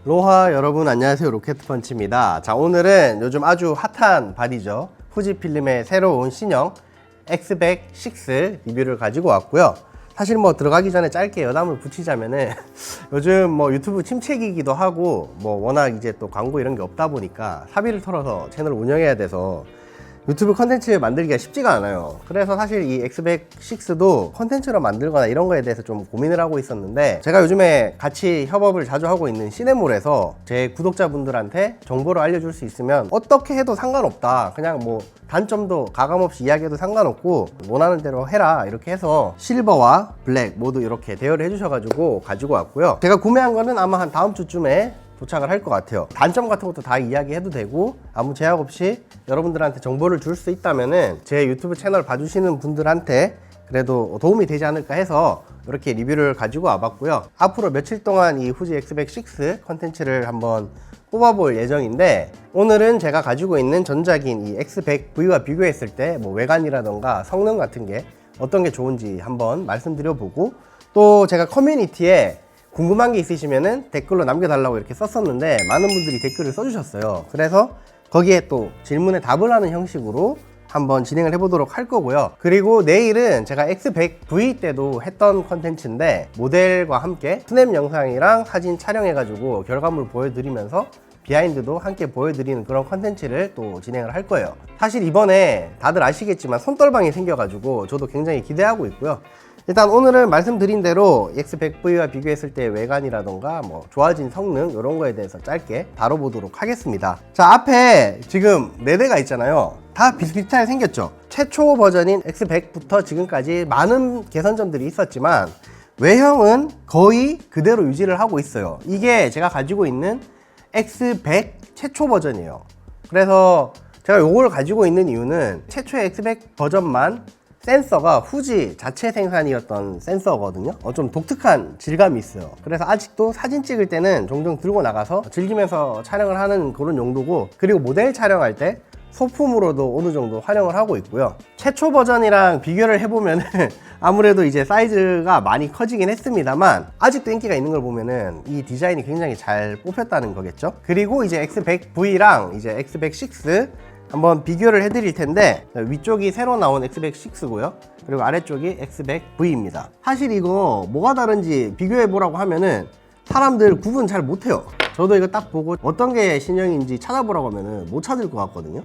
로하 여러분 안녕하세요. 로켓펀치입니다. 자, 오늘은 요즘 아주 핫한 바디죠. 후지필름의 새로운 신형 X100 6 리뷰를 가지고 왔고요. 사실 뭐 들어가기 전에 짧게 여담을 붙이자면은 요즘 뭐 유튜브 침체기이기도 하고 뭐 워낙 이제 또 광고 이런 게 없다 보니까 사비를 털어서 채널을 운영해야 돼서 유튜브 컨텐츠 만들기가 쉽지가 않아요. 그래서 사실 이 X100 6도 컨텐츠로 만들거나 이런 거에 대해서 좀 고민을 하고 있었는데, 제가 요즘에 같이 협업을 자주 하고 있는 시네몰에서 제 구독자분들한테 정보를 알려줄 수 있으면 어떻게 해도 상관없다, 그냥 뭐 단점도 가감없이 이야기해도 상관없고 원하는 대로 해라, 이렇게 해서 실버와 블랙 모두 이렇게 대여를 해주셔가지고 가지고 왔고요. 제가 구매한 거는 아마 한 다음 주쯤에 도착을 할 것 같아요. 단점 같은 것도 다 이야기해도 되고 아무 제약 없이 여러분들한테 정보를 줄 수 있다면은 제 유튜브 채널 봐주시는 분들한테 그래도 도움이 되지 않을까 해서 이렇게 리뷰를 가지고 와봤고요. 앞으로 며칠 동안 이 후지 X100 6 컨텐츠를 한번 뽑아볼 예정인데, 오늘은 제가 가지고 있는 전작인 이 X100V와 비교했을 때 뭐 외관이라던가 성능 같은 게 어떤 게 좋은지 한번 말씀드려보고, 또 제가 커뮤니티에 궁금한 게 있으시면은 댓글로 남겨달라고 이렇게 썼었는데 많은 분들이 댓글을 써주셨어요. 그래서 거기에 또 질문에 답을 하는 형식으로 한번 진행을 해보도록 할 거고요. 그리고 내일은 제가 X100V 때도 했던 컨텐츠인데 모델과 함께 스냅 영상이랑 사진 촬영해가지고 결과물 보여드리면서 비하인드도 함께 보여드리는 그런 컨텐츠를 또 진행을 할 거예요. 사실 이번에 다들 아시겠지만 손떨방이 생겨가지고 저도 굉장히 기대하고 있고요. 일단 오늘은 말씀드린 대로 X100V와 비교했을 때 외관이라던가 뭐 좋아진 성능 이런 거에 대해서 짧게 다뤄보도록 하겠습니다. 자, 앞에 지금 4대가 있잖아요. 다 비슷비슷하게 생겼죠. 최초 버전인 X100부터 지금까지 많은 개선점들이 있었지만 외형은 거의 그대로 유지를 하고 있어요. 이게 제가 가지고 있는 X100 최초 버전이에요. 그래서 제가 이걸 가지고 있는 이유는 최초의 X100 버전만 센서가 후지 자체 생산이었던 센서거든요. 좀 독특한 질감이 있어요. 그래서 아직도 사진 찍을 때는 종종 들고 나가서 즐기면서 촬영을 하는 그런 용도고, 그리고 모델 촬영할 때 소품으로도 어느 정도 활용을 하고 있고요. 최초 버전이랑 비교를 해보면은 아무래도 이제 사이즈가 많이 커지긴 했습니다만 아직도 인기가 있는 걸 보면은 이 디자인이 굉장히 잘 뽑혔다는 거겠죠. 그리고 이제 X100V랑 이제 X100 6 한번 비교를 해드릴 텐데, 위쪽이 새로 나온 X100 6고요. 그리고 아래쪽이 X100V입니다. 사실 이거 뭐가 다른지 비교해보라고 하면은 사람들 구분 잘 못해요. 저도 이거 딱 보고 어떤 게 신형인지 찾아보라고 하면은 못 찾을 것 같거든요.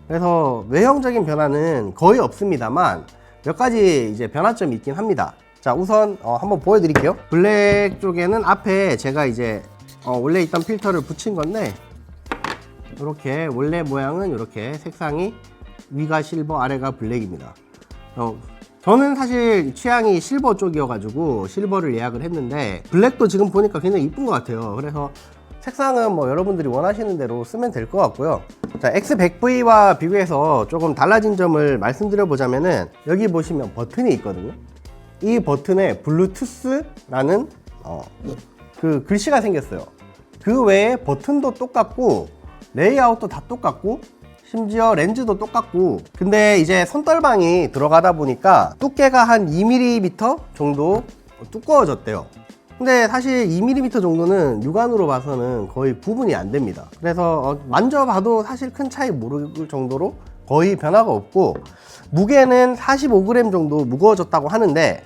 그래서 외형적인 변화는 거의 없습니다만 몇 가지 이제 변화점이 있긴 합니다. 자, 우선 한번 보여드릴게요. 블랙 쪽에는 앞에 제가 이제 원래 있던 필터를 붙인 건데, 이렇게 원래 모양은 이렇게 색상이 위가 실버 아래가 블랙입니다. 저는 사실 취향이 실버 쪽이어가지고 실버를 예약을 했는데 블랙도 지금 보니까 굉장히 이쁜 것 같아요. 그래서 색상은 뭐 여러분들이 원하시는 대로 쓰면 될 것 같고요. 자, X100V와 비교해서 조금 달라진 점을 말씀드려 보자면은, 여기 보시면 버튼이 있거든요. 이 버튼에 블루투스라는 그 글씨가 생겼어요. 그 외에 버튼도 똑같고 레이아웃도 다 똑같고 심지어 렌즈도 똑같고, 근데 이제 손떨방이 들어가다 보니까 두께가 한 2mm 정도 두꺼워졌대요. 근데 사실 2mm 정도는 육안으로 봐서는 거의 구분이 안 됩니다. 그래서 만져봐도 사실 큰 차이 모를 정도로 거의 변화가 없고, 무게는 45g 정도 무거워졌다고 하는데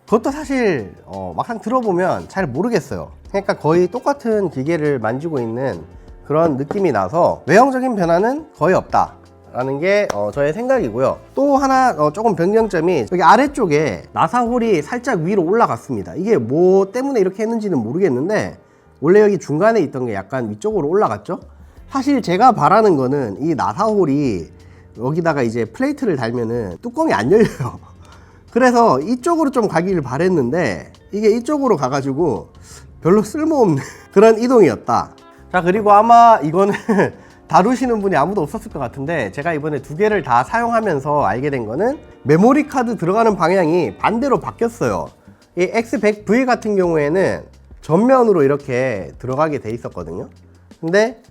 그것도 사실 막상 들어보면 잘 모르겠어요. 그러니까 거의 똑같은 기계를 만지고 있는 그런 느낌이 나서 외형적인 변화는 거의 없다 라는 게 저의 생각이고요. 또 하나 조금 변경점이, 여기 아래쪽에 나사홀이 살짝 위로 올라갔습니다. 이게 뭐 때문에 이렇게 했는지는 모르겠는데 원래 여기 중간에 있던 게 약간 위쪽으로 올라갔죠. 사실 제가 바라는 거는 이 나사홀이 여기다가 이제 플레이트를 달면은 뚜껑이 안 열려요. 그래서 이쪽으로 좀 가기를 바랬는데 이게 이쪽으로 가가지고 별로 쓸모없는 그런 이동이었다. 자, 그리고 아마 이거는 다루시는 분이 아무도 없었을 것 같은데, 제가 이번에 2개를 다 사용하면서 알게 된 거는 메모리 카드 들어가는 방향이 반대로 바뀌었어요. 이 X100V 같은 경우에는 전면으로 이렇게 들어가게 돼 있었거든요. 근데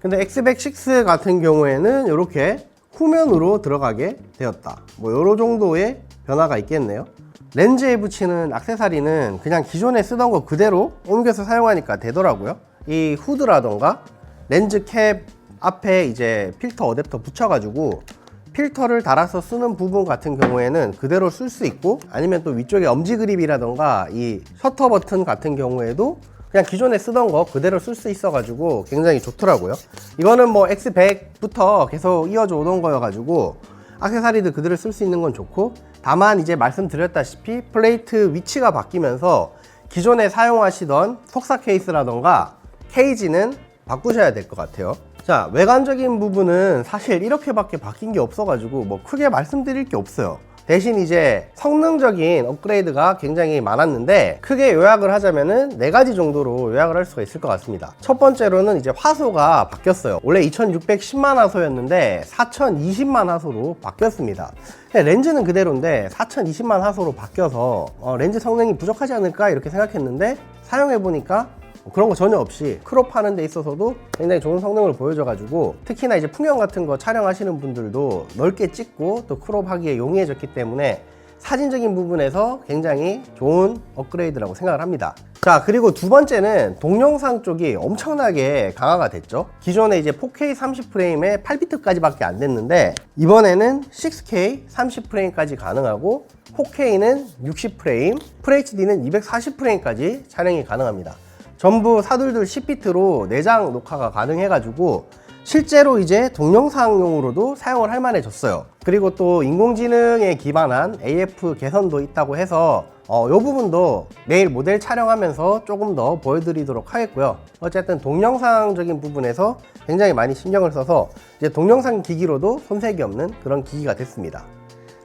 X100 6 같은 경우에는 이렇게 후면으로 들어가게 되었다. 뭐 요런 정도의 변화가 있겠네요. 렌즈에 붙이는 액세서리는 그냥 기존에 쓰던 거 그대로 옮겨서 사용하니까 되더라고요. 이 후드라던가 렌즈 캡 앞에 이제 필터 어댑터 붙여가지고 필터를 달아서 쓰는 부분 같은 경우에는 그대로 쓸 수 있고, 아니면 또 위쪽에 엄지 그립이라던가 이 셔터 버튼 같은 경우에도 그냥 기존에 쓰던 거 그대로 쓸 수 있어가지고 굉장히 좋더라고요. 이거는 뭐 X100부터 계속 이어져 오던 거여가지고 액세서리도 그대로 쓸 수 있는 건 좋고, 다만 이제 말씀드렸다시피 플레이트 위치가 바뀌면서 기존에 사용하시던 속사 케이스라던가 케이지는 바꾸셔야 될 것 같아요. 자, 외관적인 부분은 사실 이렇게밖에 바뀐 게 없어가지고 뭐 크게 말씀드릴 게 없어요. 대신 이제 성능적인 업그레이드가 굉장히 많았는데, 크게 요약을 하자면은 4가지 정도로 요약을 할 수가 있을 것 같습니다. 첫 번째로는 이제 화소가 바뀌었어요. 원래 2610만 화소였는데 4020만 화소로 바뀌었습니다. 렌즈는 그대로인데 4020만 화소로 바뀌어서 렌즈 성능이 부족하지 않을까 이렇게 생각했는데, 사용해보니까 그런 거 전혀 없이 크롭하는 데 있어서도 굉장히 좋은 성능을 보여줘가지고, 특히나 이제 풍경 같은 거 촬영하시는 분들도 넓게 찍고 또 크롭하기에 용이해졌기 때문에 사진적인 부분에서 굉장히 좋은 업그레이드라고 생각을 합니다. 자, 그리고 두 번째는 동영상 쪽이 엄청나게 강화가 됐죠. 기존에 이제 4K 30프레임에 8비트까지밖에 안 됐는데, 이번에는 6K 30프레임까지 가능하고 4K는 60프레임, FHD는 240프레임까지 촬영이 가능합니다. 전부 사둘둘 10비트로 내장 녹화가 가능해가지고 실제로 이제 동영상용으로도 사용을 할 만해졌어요. 그리고 또 인공지능에 기반한 AF 개선도 있다고 해서 이 부분도 내일 모델 촬영하면서 조금 더 보여드리도록 하겠고요. 어쨌든 동영상적인 부분에서 굉장히 많이 신경을 써서 이제 동영상 기기로도 손색이 없는 그런 기기가 됐습니다.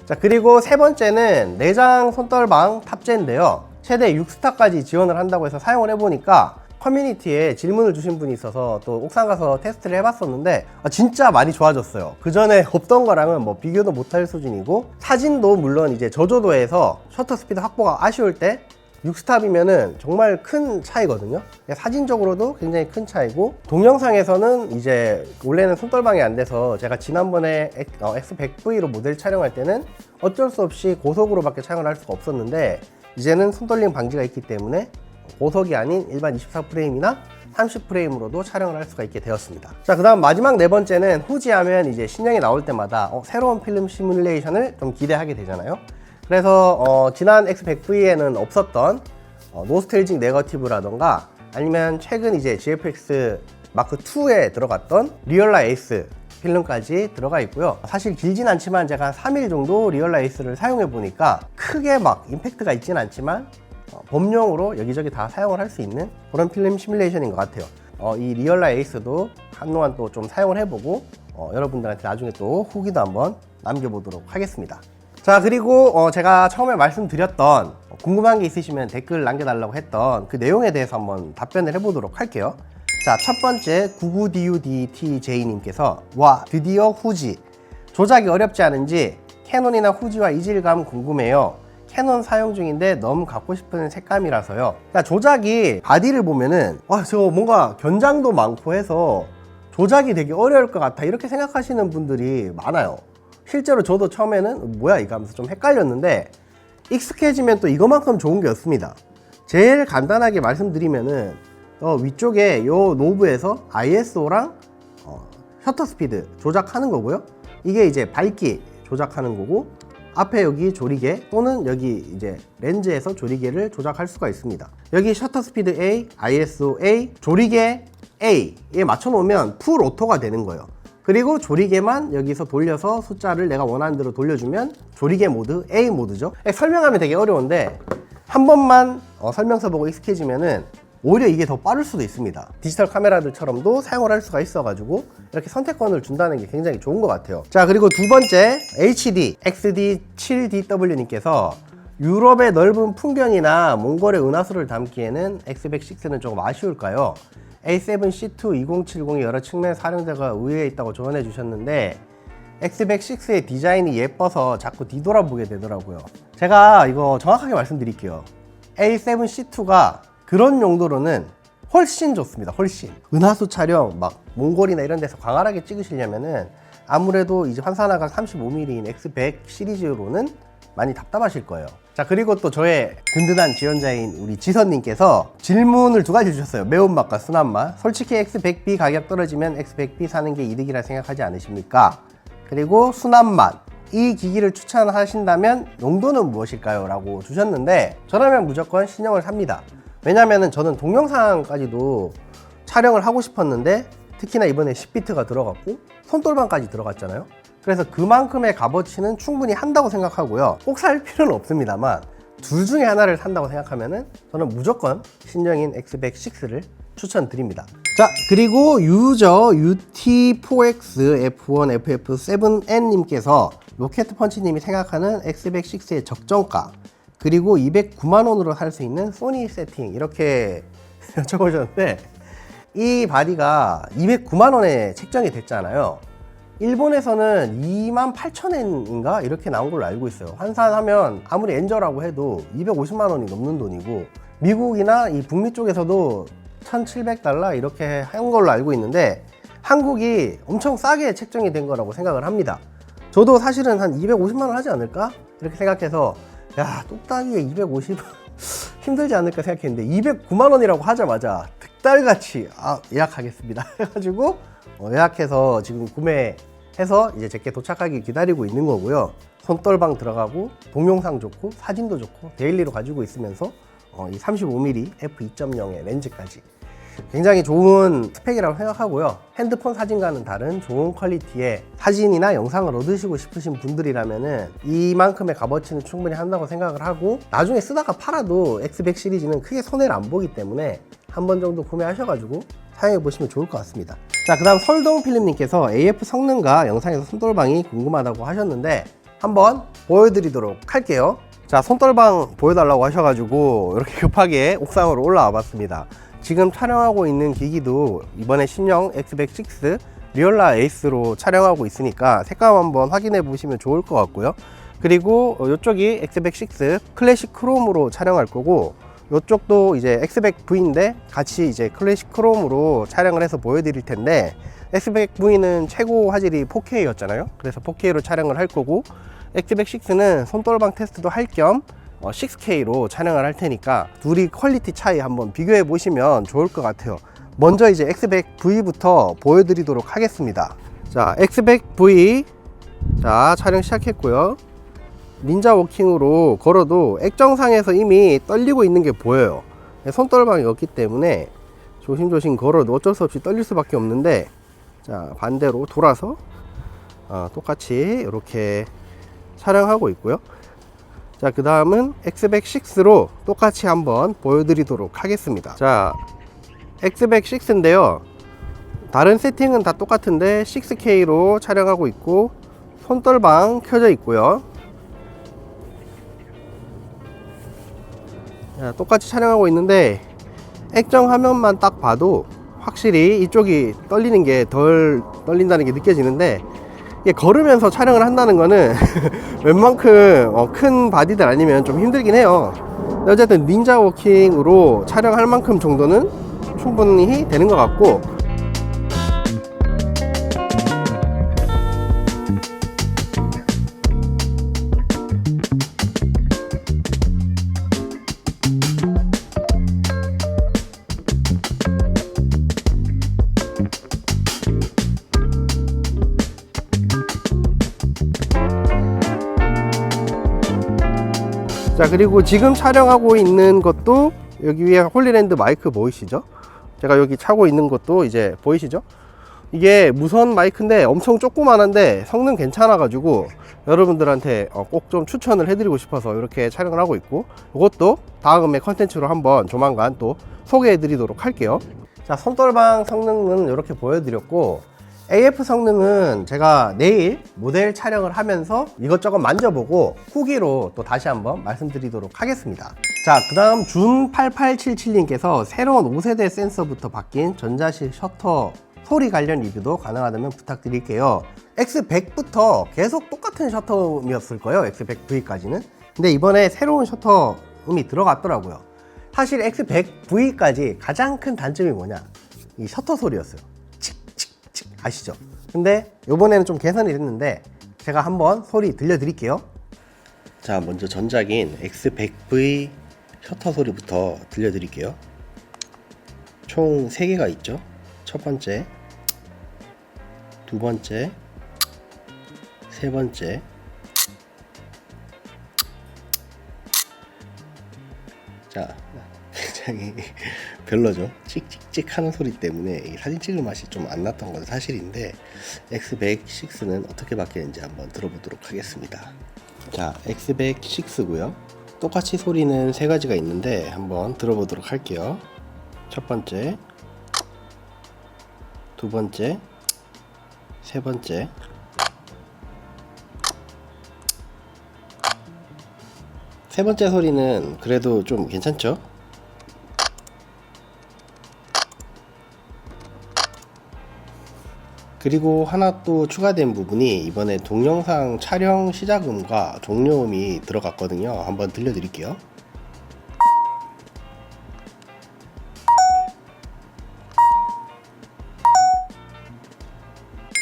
자, 그리고 세 번째는 내장 손떨방 탑재인데요. 최대 6스타까지 지원을 한다고 해서 사용을 해보니까 커뮤니티에 질문을 주신 분이 있어서 또 옥상 가서 테스트를 해봤었는데 진짜 많이 좋아졌어요. 그 전에 없던 거랑은 뭐 비교도 못할 수준이고, 사진도 물론 이제 저조도에서 셔터 스피드 확보가 아쉬울 때 6스탑이면은 정말 큰 차이거든요. 사진적으로도 굉장히 큰 차이고, 동영상에서는 이제 원래는 손떨방이 안 돼서 제가 지난번에 X100V로 모델 촬영할 때는 어쩔 수 없이 고속으로밖에 촬영을 할 수가 없었는데, 이제는 손떨림 방지가 있기 때문에 고속이 아닌 일반 24프레임이나 30프레임으로도 촬영을 할 수가 있게 되었습니다. 자, 그 다음 마지막 네 번째는 후지 하면 이제 신형이 나올 때마다 새로운 필름 시뮬레이션을 좀 기대하게 되잖아요. 그래서 지난 X100V에는 없었던 노스텔직 네거티브라던가, 아니면 최근 이제 GFX 마크 2에 들어갔던 리얼라 에이스 필름까지 들어가 있고요. 사실 길진 않지만 제가 한 3일 정도 리얼라 에이스를 사용해 보니까 크게 막 임팩트가 있진 않지만 범용으로 여기저기 다 사용을 할 수 있는 그런 필름 시뮬레이션인 것 같아요. 이 리얼라 에이스도 한동안 또 좀 사용을 해보고 여러분들한테 나중에 또 후기도 한번 남겨보도록 하겠습니다. 자, 그리고 제가 처음에 말씀드렸던 궁금한 게 있으시면 댓글 남겨달라고 했던 그 내용에 대해서 한번 답변을 해보도록 할게요. 자, 첫 번째 99DUDTJ님께서 와, 드디어 후지 조작이 어렵지 않은지 캐논이나 후지와 이질감 궁금해요. 캐논 사용 중인데 너무 갖고 싶은 색감이라서요. 그러니까 조작이 바디를 보면은 저거 뭔가 견장도 많고 해서 조작이 되게 어려울 것 같아 이렇게 생각하시는 분들이 많아요. 실제로 저도 처음에는 뭐야 이거 하면서 좀 헷갈렸는데, 익숙해지면 또 이거만큼 좋은 게 없습니다. 제일 간단하게 말씀드리면은 위쪽에 요 노브에서 ISO랑 셔터 스피드 조작하는 거고요. 이게 이제 밝기 조작하는 거고, 앞에 여기 조리개 또는 여기 이제 렌즈에서 조리개를 조작할 수가 있습니다. 여기 셔터 스피드 A, ISO A, 조리개 A에 맞춰 놓으면 풀 오토가 되는 거예요. 그리고 조리개만 여기서 돌려서 숫자를 내가 원하는 대로 돌려주면 조리개 모드 A 모드죠. 설명하면 되게 어려운데 한 번만 설명서 보고 익숙해지면은 오히려 이게 더 빠를 수도 있습니다. 디지털 카메라들처럼도 사용을 할 수가 있어가지고 이렇게 선택권을 준다는 게 굉장히 좋은 것 같아요. 자, 그리고 두 번째 HD XD7DW님께서 유럽의 넓은 풍경이나 몽골의 은하수를 담기에는 X100VI는 조금 아쉬울까요? A7C2 2070의 여러 측면 사용자가 의외에 있다고 조언해 주셨는데 X100VI의 디자인이 예뻐서 자꾸 뒤돌아보게 되더라고요. 제가 이거 정확하게 말씀드릴게요. A7C2가 그런 용도로는 훨씬 좋습니다. 훨씬. 은하수 촬영 막 몽골이나 이런 데서 광활하게 찍으시려면은 아무래도 이제 환산화각 35mm인 X100 시리즈로는 많이 답답하실 거예요. 자, 그리고 또 저의 든든한 지원자인 우리 지선님께서 질문을 두 가지 주셨어요. 매운맛과 순한맛. 솔직히 X100B 가격 떨어지면 X100B 사는 게 이득이라 생각하지 않으십니까? 그리고 순한맛. 이 기기를 추천하신다면 용도는 무엇일까요? 라고 주셨는데, 저라면 무조건 신형을 삽니다. 왜냐면은 저는 동영상까지도 촬영을 하고 싶었는데, 특히나 이번에 10비트가 들어갔고 손돌방까지 들어갔잖아요. 그래서 그만큼의 값어치는 충분히 한다고 생각하고요. 꼭 살 필요는 없습니다만 둘 중에 하나를 산다고 생각하면은 저는 무조건 신형인 X100 6를 추천드립니다. 자, 그리고 유저 UT4X F1FF7N님께서 로켓펀치님이 생각하는 X100 6의 적정가, 그리고 209만 원으로 살 수 있는 소니 세팅, 이렇게 여쭤보셨는데, 이 바디가 209만 원에 책정이 됐잖아요. 일본에서는 28,000엔인가 이렇게 나온 걸로 알고 있어요. 환산하면 아무리 엔저라고 해도 250만 원이 넘는 돈이고, 미국이나 이 북미 쪽에서도 1,700달러 이렇게 한 걸로 알고 있는데, 한국이 엄청 싸게 책정이 된 거라고 생각을 합니다. 저도 사실은 한 250만 원 하지 않을까? 이렇게 생각해서 야, 뚝딱이에 250 힘들지 않을까 생각했는데 209만 원이라고 하자마자 득달같이 예약하겠습니다 해가지고 예약해서 지금 구매해서 이제 제게 도착하기 기다리고 있는 거고요. 손떨방 들어가고 동영상 좋고 사진도 좋고 데일리로 가지고 있으면서 이 35mm f2.0의 렌즈까지 굉장히 좋은 스펙이라고 생각하고요. 핸드폰 사진과는 다른 좋은 퀄리티의 사진이나 영상을 얻으시고 싶으신 분들이라면은 이만큼의 값어치는 충분히 한다고 생각을 하고, 나중에 쓰다가 팔아도 X100 시리즈는 크게 손해를 안 보기 때문에 한 번 정도 구매하셔가지고 사용해 보시면 좋을 것 같습니다. 자, 그 다음 설동필름님께서 AF 성능과 영상에서 손떨방이 궁금하다고 하셨는데 한번 보여드리도록 할게요. 자, 손떨방 보여달라고 하셔가지고 이렇게 급하게 옥상으로 올라와 봤습니다. 지금 촬영하고 있는 기기도 이번에 신형 X100 6 리얼라 에이스로 촬영하고 있으니까 색감 한번 확인해 보시면 좋을 것 같고요. 그리고 이쪽이 X100 6 클래식 크롬으로 촬영할 거고, 이쪽도 이제 X100V인데 같이 이제 클래식 크롬으로 촬영을 해서 보여드릴 텐데, X100V는 최고 화질이 4K였잖아요. 그래서 4K로 촬영을 할 거고, X100 6는 손떨방 테스트도 할 겸 6K로 촬영을 할 테니까 둘이 퀄리티 차이 한번 비교해 보시면 좋을 것 같아요. 먼저 이제 X100V부터 보여드리도록 하겠습니다. 자, X100V 자, 촬영 시작했고요. 닌자 워킹으로 걸어도 액정상에서 이미 떨리고 있는 게 보여요. 손떨방이 없기 때문에 조심조심 걸어도 어쩔 수 없이 떨릴 수밖에 없는데, 자, 반대로 돌아서 똑같이 이렇게 촬영하고 있고요. 자, 그 다음은 X100 6로 똑같이 한번 보여드리도록 하겠습니다. 자, X100 6인데요. 다른 세팅은 다 똑같은데 6K로 촬영하고 있고 손떨방 켜져 있고요. 자, 똑같이 촬영하고 있는데 액정 화면만 딱 봐도 확실히 이쪽이 떨리는 게 덜 떨린다는 게 느껴지는데, 이게 걸으면서 촬영을 한다는 거는 웬만큼 큰 바디들 아니면 좀 힘들긴 해요. 어쨌든 닌자 워킹으로 촬영할 만큼 정도는 충분히 되는 것 같고, 자, 그리고 지금 촬영하고 있는 것도 여기 위에 홀리랜드 마이크 보이시죠? 제가 여기 차고 있는 것도 이제 보이시죠? 이게 무선 마이크인데 엄청 조그만한데 성능 괜찮아 가지고 여러분들한테 꼭 좀 추천을 해드리고 싶어서 이렇게 촬영을 하고 있고, 이것도 다음에 컨텐츠로 한번 조만간 또 소개해 드리도록 할게요. 자, 손떨방 성능은 이렇게 보여드렸고, AF 성능은 제가 내일 모델 촬영을 하면서 이것저것 만져보고 후기로 또 다시 한번 말씀드리도록 하겠습니다. 자, 그 다음 준8877님께서 새로운 5세대 센서부터 바뀐 전자식 셔터 소리 관련 리뷰도 가능하다면 부탁드릴게요. X100부터 계속 똑같은 셔터음이었을 거예요. X100V까지는. 근데 이번에 새로운 셔터음이 들어갔더라고요. 사실 X100V까지 가장 큰 단점이 뭐냐, 이 셔터 소리였어요. 아시죠? 근데 이번에는 좀 개선이 됐는데 제가 한번 소리 들려드릴게요. 자, 먼저 전작인 X100V 셔터 소리부터 들려드릴게요. 총 3개가 있죠. 첫 번째, 두 번째, 세 번째. 자, 굉장히 별로죠. 찍찍찍 하는 소리 때문에 이 사진 찍을 맛이 좀 안 났던 건 사실인데, X100VI는 어떻게 바뀌는지 한번 들어보도록 하겠습니다. 자, X100VI고요. 똑같이 소리는 3가지가 있는데 한번 들어보도록 할게요. 첫 번째, 두 번째, 세 번째. 세 번째 소리는 그래도 좀 괜찮죠? 그리고 하나 또 추가된 부분이 이번에 동영상 촬영 시작음과 종료음이 들어갔거든요. 한번 들려드릴게요.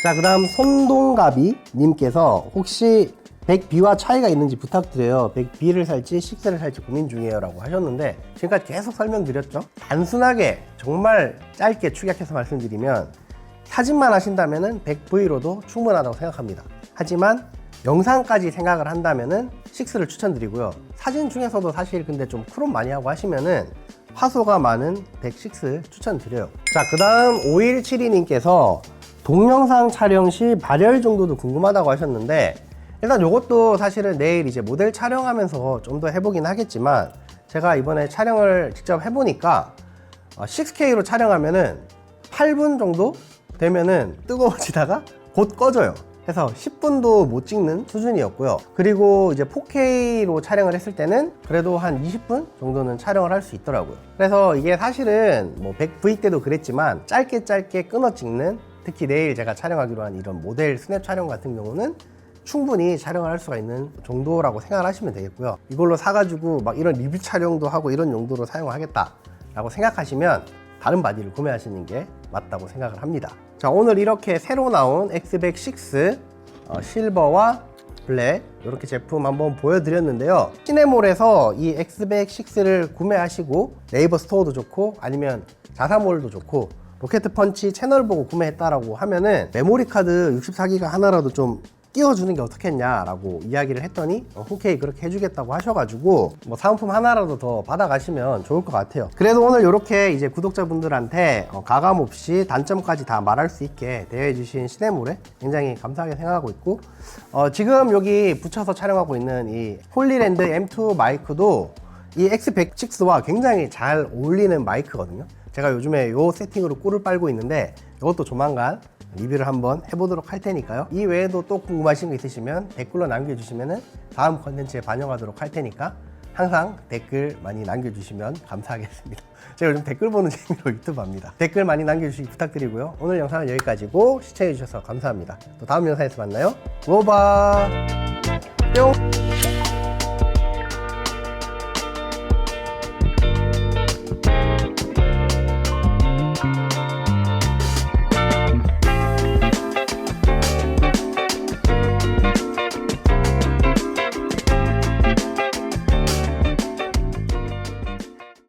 자, 그 다음 손동갑이 님께서 혹시 100B와 차이가 있는지 부탁드려요. 100B를 살지 6를 살지 고민 중이에요 라고 하셨는데, 지금까지 계속 설명드렸죠. 단순하게 정말 짧게 축약해서 말씀드리면, 사진만 하신다면 100V로도 충분하다고 생각합니다. 하지만 영상까지 생각을 한다면 6를 추천드리고요. 사진 중에서도 사실 근데 좀 크롭 많이 하고 하시면은 화소가 많은 106 추천드려요. 자, 그 다음 5172님께서 동영상 촬영 시 발열 정도도 궁금하다고 하셨는데, 일단 이것도 사실은 내일 이제 모델 촬영하면서 좀 더 해보긴 하겠지만, 제가 이번에 촬영을 직접 해보니까 6K로 촬영하면은 8분 정도 되면은 뜨거워지다가 곧 꺼져요. 그래서 10분도 못 찍는 수준이었고요. 그리고 이제 4K로 촬영을 했을 때는 그래도 한 20분 정도는 촬영을 할 수 있더라고요. 그래서 이게 사실은 뭐 100V 때도 그랬지만 짧게 끊어 찍는, 특히 내일 제가 촬영하기로 한 이런 모델 스냅 촬영 같은 경우는 충분히 촬영을 할 수가 있는 정도라고 생각을 하시면 되겠고요. 이걸로 사가지고 막 이런 리뷰 촬영도 하고 이런 용도로 사용하겠다 라고 생각하시면 다른 바디를 구매하시는 게 맞다고 생각을 합니다. 자, 오늘 이렇게 새로 나온 X100VI 실버와 블랙 이렇게 제품 한번 보여드렸는데요. 시네몰에서 이 X100VI를 구매하시고 네이버 스토어도 좋고 아니면 자사몰도 좋고 로켓펀치 채널 보고 구매했다라고 하면은 메모리 카드 64기가 하나라도 좀 끼워주는 게 어떻겠냐라고 이야기를 했더니 흔쾌히 그렇게 해주겠다고 하셔가지고 뭐 사은품 하나라도 더 받아가시면 좋을 것 같아요. 그래도 오늘 이렇게 이제 구독자분들한테 가감 없이 단점까지 다 말할 수 있게 대여해주신 시네몰에 굉장히 감사하게 생각하고 있고, 지금 여기 붙여서 촬영하고 있는 이 홀리랜드 M2 마이크도 이 X106와 굉장히 잘 어울리는 마이크거든요. 제가 요즘에 이 세팅으로 꿀을 빨고 있는데 이것도 조만간 리뷰를 한번 해보도록 할 테니까요. 이 외에도 또 궁금하신 거 있으시면 댓글로 남겨주시면 다음 컨텐츠에 반영하도록 할 테니까 항상 댓글 많이 남겨주시면 감사하겠습니다. 제가 요즘 댓글 보는 재미로 유튜브 합니다. 댓글 많이 남겨주시기 부탁드리고요. 오늘 영상은 여기까지고 시청해주셔서 감사합니다. 또 다음 영상에서 만나요. 로바 뿅.